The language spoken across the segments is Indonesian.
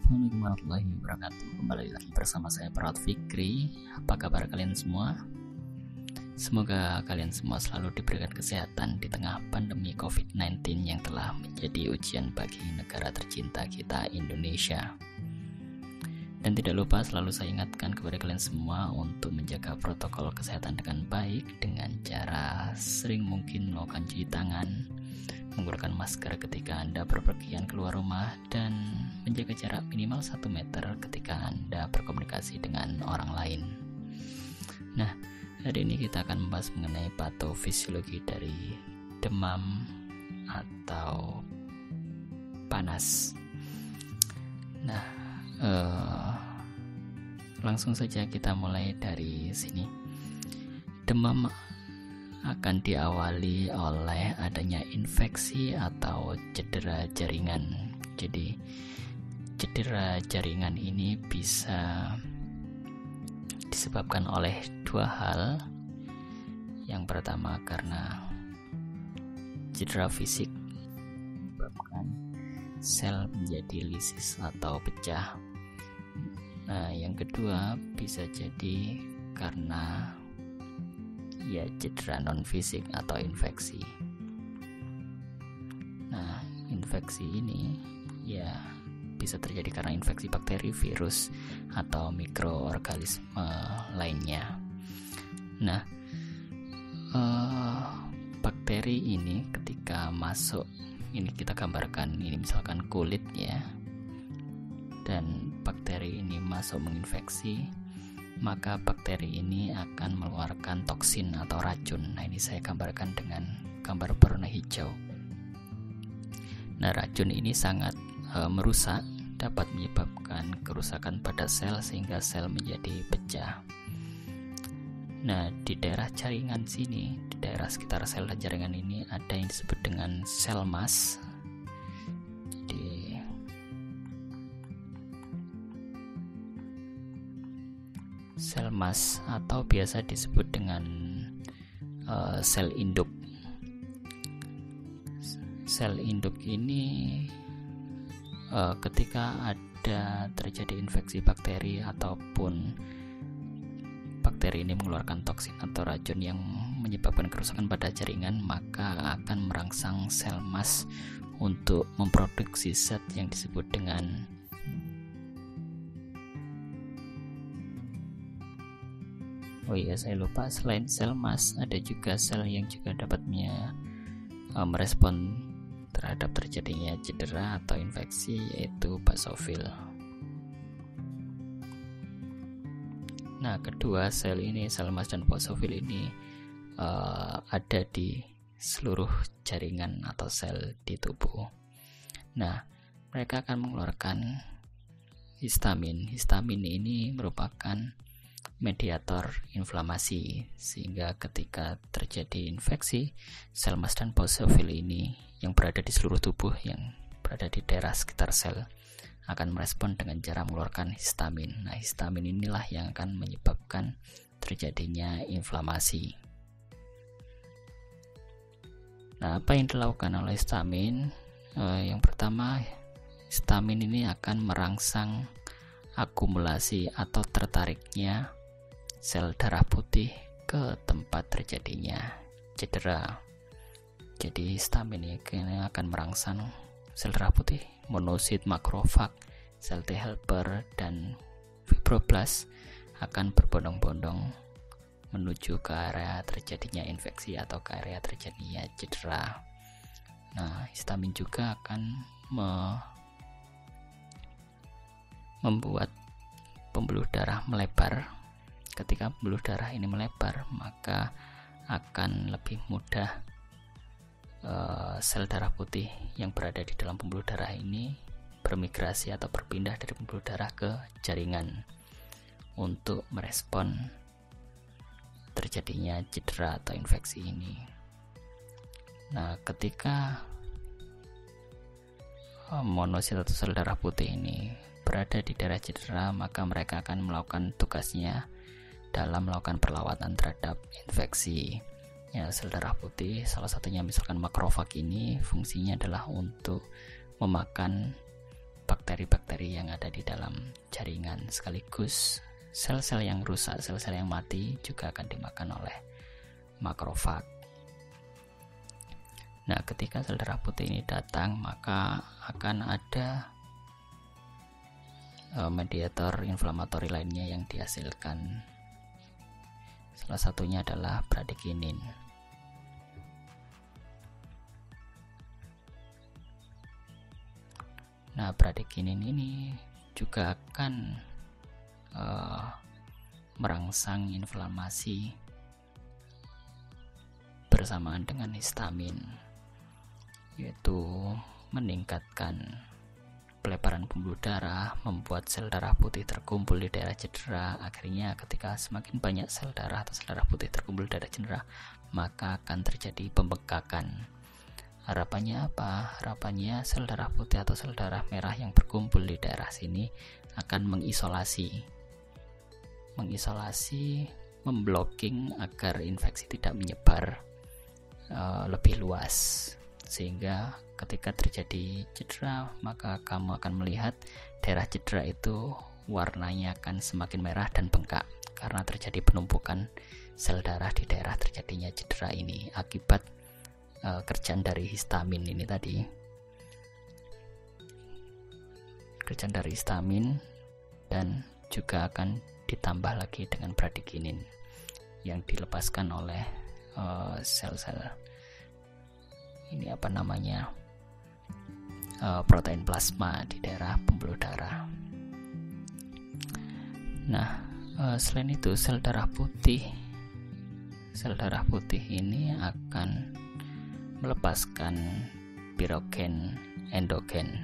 Assalamualaikum warahmatullahi wabarakatuh. Kembali lagi bersama saya Perawat Fikri. Apa kabar kalian semua? Semoga kalian semua selalu diberikan kesehatan di tengah pandemi COVID-19 yang telah menjadi ujian bagi negara tercinta kita, Indonesia. Dan tidak lupa selalu saya ingatkan kepada kalian semua untuk menjaga protokol kesehatan dengan baik dengan cara sering mungkin melakukan cuci tangan, menggunakan masker ketika Anda berpergian keluar rumah, dan menjaga jarak minimal 1 meter ketika Anda berkomunikasi dengan orang lain. Nah, hari ini kita akan membahas mengenai patofisiologi dari demam atau panas. Nah, langsung saja kita mulai dari sini. Demam akan diawali oleh adanya infeksi atau cedera jaringan. Jadi cedera jaringan ini bisa disebabkan oleh dua hal. Yang pertama karena cedera fisik, menyebabkan sel menjadi lisis atau pecah. Nah, yang kedua bisa jadi karena cedera non fisik atau infeksi. Nah, infeksi ini bisa terjadi karena infeksi bakteri, virus, atau mikroorganisme lainnya. Nah, bakteri ini ketika masuk, ini kita gambarkan, ini misalkan kulit ya, dan bakteri ini masuk menginfeksi, maka bakteri ini akan mengeluarkan toksin atau racun. Nah, ini saya gambarkan dengan gambar berwarna hijau. Nah, racun ini sangat merusak, dapat menyebabkan kerusakan pada sel sehingga sel menjadi pecah. Nah, di daerah jaringan sini, di daerah sekitar sel dan jaringan ini ada yang disebut dengan sel mas. Sel mas atau biasa disebut dengan sel induk. Sel induk ini ketika ada terjadi infeksi bakteri ataupun bakteri ini mengeluarkan toksin atau racun yang menyebabkan kerusakan pada jaringan, maka akan merangsang sel mas untuk memproduksi zat yang disebut dengan saya lupa, selain sel mas ada juga sel yang juga dapat merespon terhadap terjadinya cedera atau infeksi, yaitu basofil. Nah, kedua sel ini, sel mas dan basofil ini ada di seluruh jaringan atau sel di tubuh. Nah, mereka akan mengeluarkan histamin. Histamin ini merupakan mediator inflamasi, sehingga ketika terjadi infeksi, sel mas dan basofil ini yang berada di seluruh tubuh, yang berada di daerah sekitar sel, akan merespon dengan cara mengeluarkan histamin. Nah, histamin inilah yang akan menyebabkan terjadinya inflamasi. Nah, apa yang dilakukan oleh histamin? Yang pertama, histamin ini akan merangsang akumulasi atau tertariknya sel darah putih ke tempat terjadinya cedera. Jadi histamin ini akan merangsang sel darah putih, monosit, makrofag, sel T helper, dan fibroblast akan berbondong-bondong menuju ke area terjadinya infeksi atau ke area terjadinya cedera. Nah, histamin juga akan membuat pembuluh darah melebar. Ketika pembuluh darah ini melebar, maka akan lebih mudah sel darah putih yang berada di dalam pembuluh darah ini bermigrasi atau berpindah dari pembuluh darah ke jaringan untuk merespon terjadinya cedera atau infeksi ini. Nah, ketika monosit atau sel darah putih ini berada di daerah cedera, maka mereka akan melakukan tugasnya dalam melakukan perlawanan terhadap infeksi. Sel darah putih, salah satunya misalkan makrofag ini, fungsinya adalah untuk memakan bakteri-bakteri yang ada di dalam jaringan, sekaligus sel-sel yang rusak, sel-sel yang mati juga akan dimakan oleh makrofag. Nah, ketika sel darah putih ini datang, maka akan ada mediator inflamatori lainnya yang dihasilkan. Salah satunya adalah bradikinin. Nah, bradikinin ini juga akan merangsang inflamasi bersamaan dengan histamin, yaitu meningkatkan pelebaran pembuluh darah, membuat sel darah putih terkumpul di daerah cedera. Akhirnya ketika semakin banyak sel darah atau sel darah putih terkumpul di daerah cedera, maka akan terjadi pembengkakan. Harapannya apa? Harapannya sel darah putih atau sel darah merah yang berkumpul di daerah sini akan mengisolasi, memblocking agar infeksi tidak menyebar lebih luas, sehingga ketika terjadi cedera, maka kamu akan melihat daerah cedera itu warnanya akan semakin merah dan bengkak karena terjadi penumpukan sel darah di daerah terjadinya cedera ini akibat kerjaan dari histamin ini tadi. Kerjaan dari histamin, dan juga akan ditambah lagi dengan bradikinin yang dilepaskan oleh sel-sel ini protein plasma di daerah pembuluh darah. Nah, selain itu sel darah putih ini akan melepaskan pirogen endogen.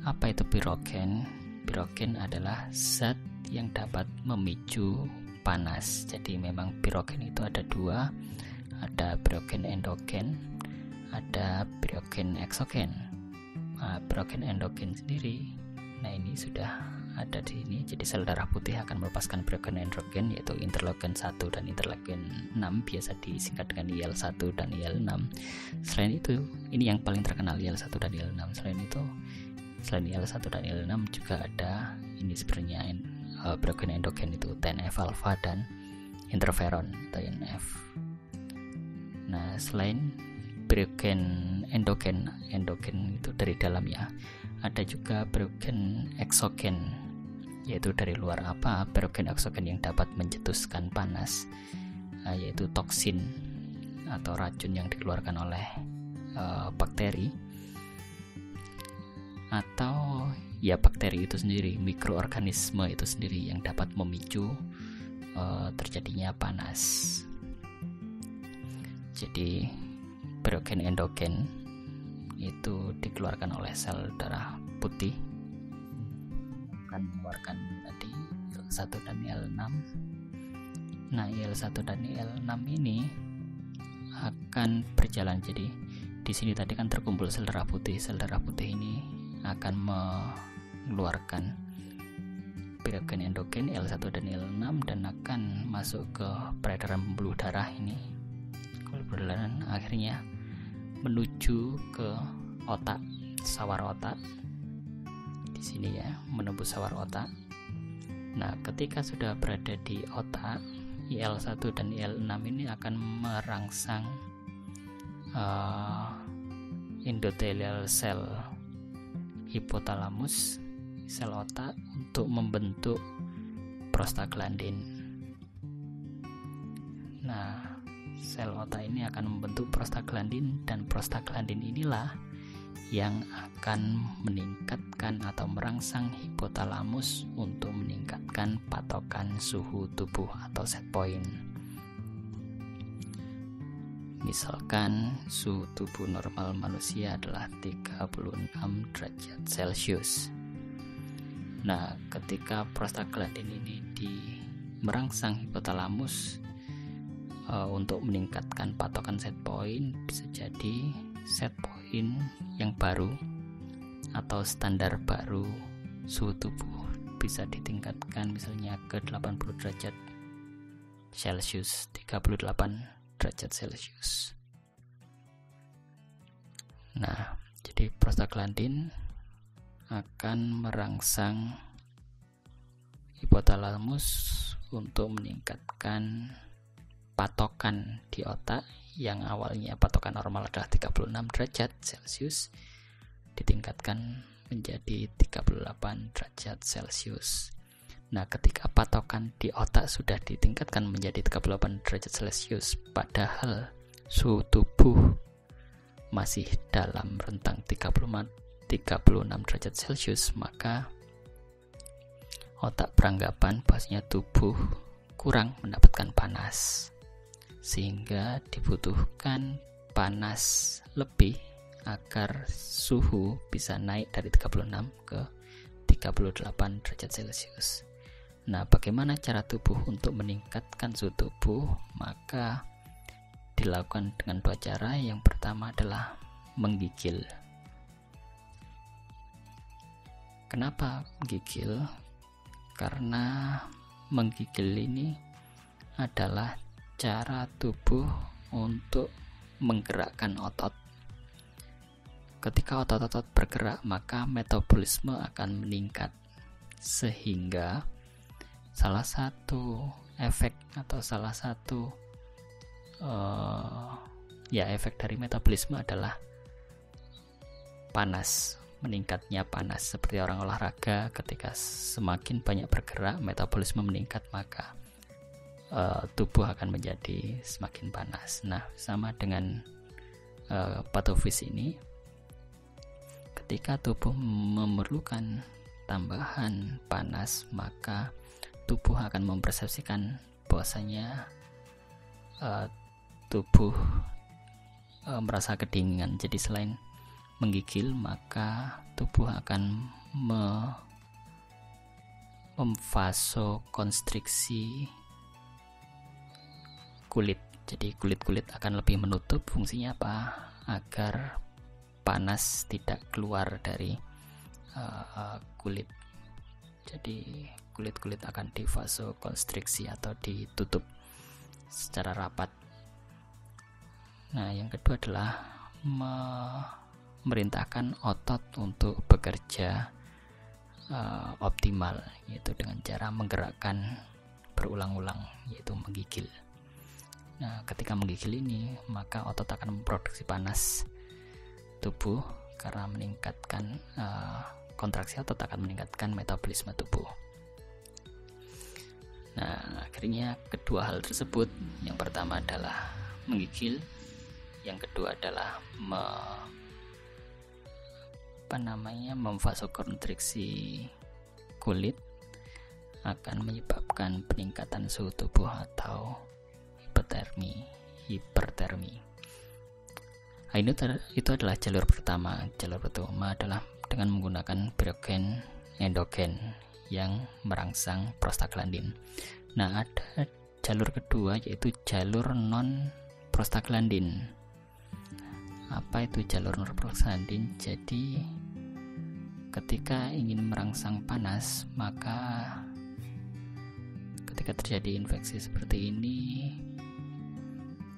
Apa itu pirogen? Pirogen adalah zat yang dapat memicu panas. Jadi memang pirogen itu ada dua, ada pirogen endogen, ada pirogen eksogen. Nah, pirogen endogen sendiri, nah ini sudah ada di sini. Jadi sel darah putih akan melepaskan pirogen endogen, yaitu interleukin 1 dan interleukin 6, biasa disingkat dengan IL-1 dan IL-6. Selain itu, ini yang paling terkenal, IL-1 dan IL-6. Selain IL-1 dan IL-6 juga ada ini sebenarnya pirogen endogen itu TNF alpha dan interferon TNF. Nah, selain pirogen endogen itu dari dalam ya, ada juga pirogen eksogen, yaitu dari luar. Apa pirogen eksogen yang dapat mencetuskan panas, yaitu toksin atau racun yang dikeluarkan oleh bakteri, atau ya bakteri itu sendiri, mikroorganisme itu sendiri yang dapat memicu terjadinya panas. Jadi pirogen endogen itu dikeluarkan oleh sel darah putih, akan mengeluarkan tadi IL-1 dan IL-6. Nah, IL-1 dan IL-6 ini akan berjalan. Jadi di sini tadi kan terkumpul sel darah putih. Sel darah putih ini akan mengeluarkan pirogen endogen IL-1 dan IL-6 dan akan masuk ke peredaran pembuluh darah ini. Kalau berjalan akhirnya menuju ke otak, sawar otak. Di sini ya, menembus sawar otak. Nah, ketika sudah berada di otak, IL-1 dan IL-6 ini akan merangsang endothelial cell hipotalamus, sel otak, untuk membentuk prostaglandin. Nah, sel otak ini akan membentuk prostaglandin, dan prostaglandin inilah yang akan meningkatkan atau merangsang hipotalamus untuk meningkatkan patokan suhu tubuh atau set point. Misalkan suhu tubuh normal manusia adalah 36 derajat Celcius. Nah, ketika prostaglandin ini merangsang hipotalamus untuk meningkatkan patokan set point, bisa jadi set point yang baru atau standar baru suhu tubuh bisa ditingkatkan misalnya ke 80 derajat Celcius, 38 derajat Celcius. Nah, jadi prostaglandin akan merangsang hipotalamus untuk meningkatkan patokan di otak yang awalnya patokan normal adalah 36 derajat Celcius ditingkatkan menjadi 38 derajat Celcius. Nah, ketika patokan di otak sudah ditingkatkan menjadi 38 derajat Celcius, padahal suhu tubuh masih dalam rentang 36 derajat Celcius, maka otak beranggapan bahwasanya tubuh kurang mendapatkan panas, sehingga dibutuhkan panas lebih agar suhu bisa naik dari 36 ke 38 derajat Celcius. Nah, bagaimana cara tubuh untuk meningkatkan suhu tubuh? Maka dilakukan dengan dua cara. Yang pertama adalah menggigil. Kenapa menggigil? Karena menggigil ini adalah cara tubuh untuk menggerakkan otot. Ketika otot-otot bergerak, maka metabolisme akan meningkat, sehingga salah satu efek atau salah satu efek dari metabolisme adalah panas, meningkatnya panas. Seperti orang olahraga, ketika semakin banyak bergerak, metabolisme meningkat, maka tubuh akan menjadi semakin panas. Nah, sama dengan patofis ini, ketika tubuh memerlukan tambahan panas, maka tubuh akan mempersepsikan bahwasanya tubuh merasa kedinginan. Jadi selain menggigil, maka tubuh akan memvasokonstriksi kulit. Jadi kulit akan lebih menutup. Fungsinya apa? Agar panas tidak keluar dari kulit. Jadi kulit akan divasokonstriksi atau ditutup secara rapat. Nah, yang kedua adalah memerintahkan otot untuk bekerja optimal, yaitu dengan cara menggerakkan berulang-ulang, yaitu menggigil. Nah, ketika menggigil ini, maka otot akan memproduksi panas tubuh karena meningkatkan kontraksi otot akan meningkatkan metabolisme tubuh. Nah, akhirnya kedua hal tersebut, yang pertama adalah menggigil, yang kedua adalah memvasokonstriksi kulit, akan menyebabkan peningkatan suhu tubuh atau hipertermi. Nah, itu adalah jalur pertama. Jalur pertama adalah dengan menggunakan pirogen endogen yang merangsang prostaglandin. Nah, ada jalur kedua, yaitu jalur non prostaglandin. Apa itu jalur non prostaglandin? Jadi ketika ingin merangsang panas, maka ketika terjadi infeksi seperti ini,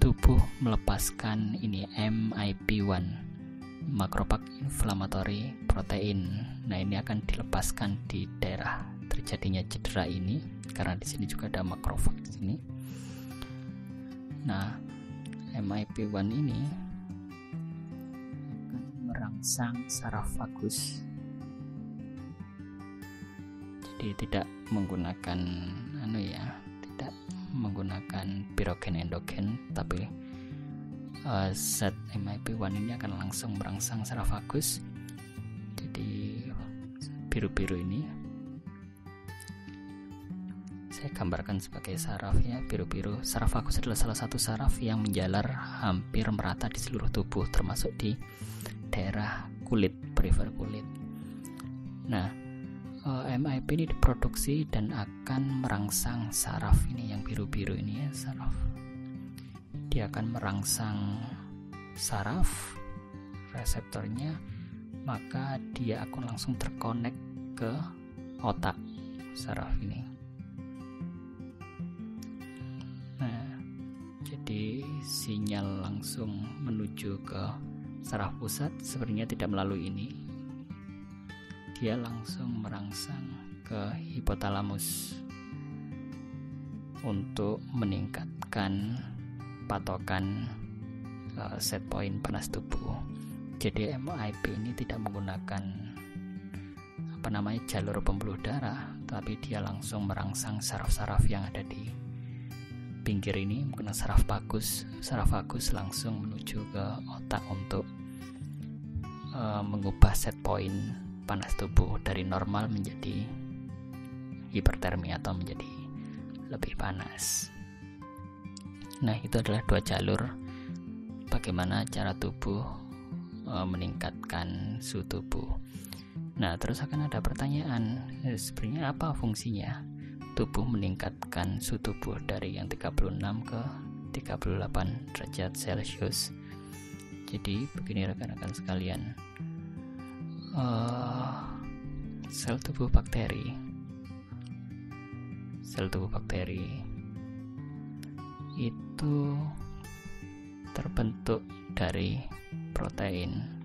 tubuh melepaskan MIP-1, makropak inflammatory protein. Nah, ini akan dilepaskan di daerah terjadinya cedera ini, karena di sini juga ada makrofag di sini. Nah, MIP-1 ini akan merangsang saraf vagus. Jadi tidak menggunakan tidak menggunakan pirogen endogen, tapi zat MIP-1 ini akan langsung merangsang saraf vagus. Jadi biru-biru ini saya gambarkan sebagai saraf ya, biru-biru. Saraf vagus adalah salah satu saraf yang menjalar hampir merata di seluruh tubuh, termasuk di daerah kulit, perifer kulit. Nah, MIP ini diproduksi dan akan merangsang saraf ini yang biru-biru ini ya, saraf. Dia akan merangsang saraf reseptornya, maka dia akan langsung terkonek ke otak saraf ini. Nah, jadi sinyal langsung menuju ke saraf pusat sebenarnya tidak melalui ini. dia langsung merangsang ke hipotalamus untuk meningkatkan patokan set point panas tubuh. Jadi MIP ini tidak menggunakan jalur pembuluh darah, tapi dia langsung merangsang saraf-saraf yang ada di pinggir ini menggunakan saraf vagus langsung menuju ke otak untuk mengubah set point panas tubuh dari normal menjadi hipertermi atau menjadi lebih panas. Nah, itu adalah 2 jalur bagaimana cara tubuh meningkatkan suhu tubuh. Nah, terus akan ada pertanyaan, sebenarnya apa fungsinya tubuh meningkatkan suhu tubuh dari yang 36 ke 38 derajat Celcius? Jadi begini rekan-rekan sekalian, sel tubuh bakteri itu terbentuk dari protein.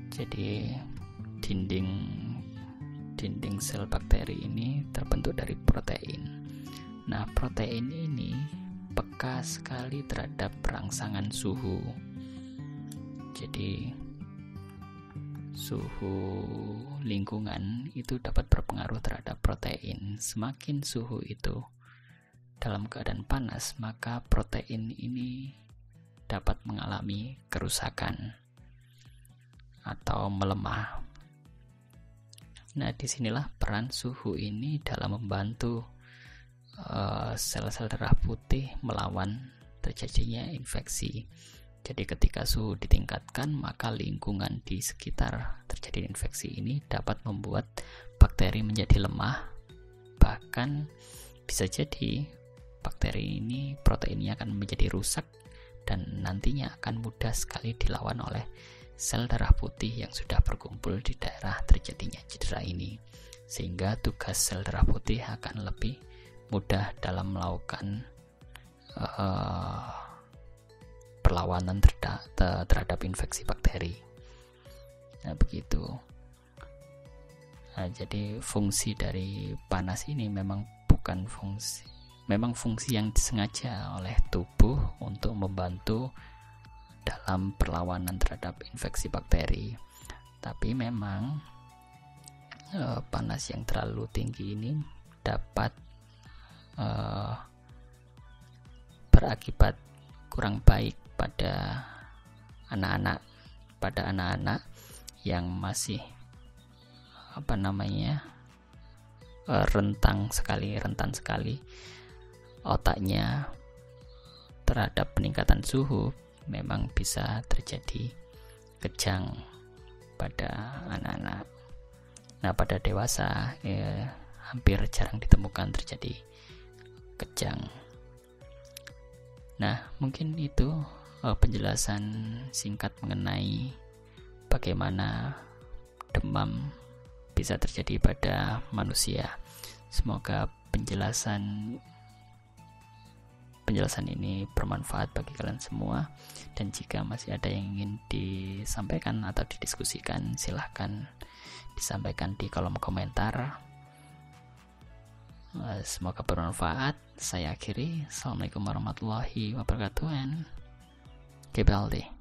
Jadi dinding sel bakteri ini terbentuk dari protein. Nah, protein ini peka sekali terhadap rangsangan suhu. Jadi suhu lingkungan itu dapat berpengaruh terhadap protein. Semakin suhu itu dalam keadaan panas, maka protein ini dapat mengalami kerusakan atau melemah. Nah, disinilah peran suhu ini dalam membantu sel-sel darah putih melawan terjadinya infeksi. Jadi ketika suhu ditingkatkan, maka lingkungan di sekitar terjadi infeksi ini dapat membuat bakteri menjadi lemah. Bahkan bisa jadi bakteri ini, proteinnya akan menjadi rusak dan nantinya akan mudah sekali dilawan oleh sel darah putih yang sudah berkumpul di daerah terjadinya cedera ini, sehingga tugas sel darah putih akan lebih mudah dalam melakukan perlawanan terhadap infeksi bakteri. Nah, begitu. Nah, jadi fungsi dari panas ini memang fungsi yang disengaja oleh tubuh untuk membantu dalam perlawanan terhadap infeksi bakteri. Tapi memang panas yang terlalu tinggi ini dapat berakibat kurang baik pada anak-anak yang masih rentan sekali otaknya terhadap peningkatan suhu. Memang bisa terjadi kejang pada anak-anak. Nah, pada dewasa hampir jarang ditemukan terjadi kejang. Nah, mungkin itu penjelasan singkat mengenai bagaimana demam bisa terjadi pada manusia. Semoga penjelasan ini bermanfaat bagi kalian semua, dan jika masih ada yang ingin disampaikan atau didiskusikan, silahkan disampaikan di kolom komentar. Semoga bermanfaat. Saya akhiri. Assalamualaikum warahmatullahi wabarakatuh, and keep healthy.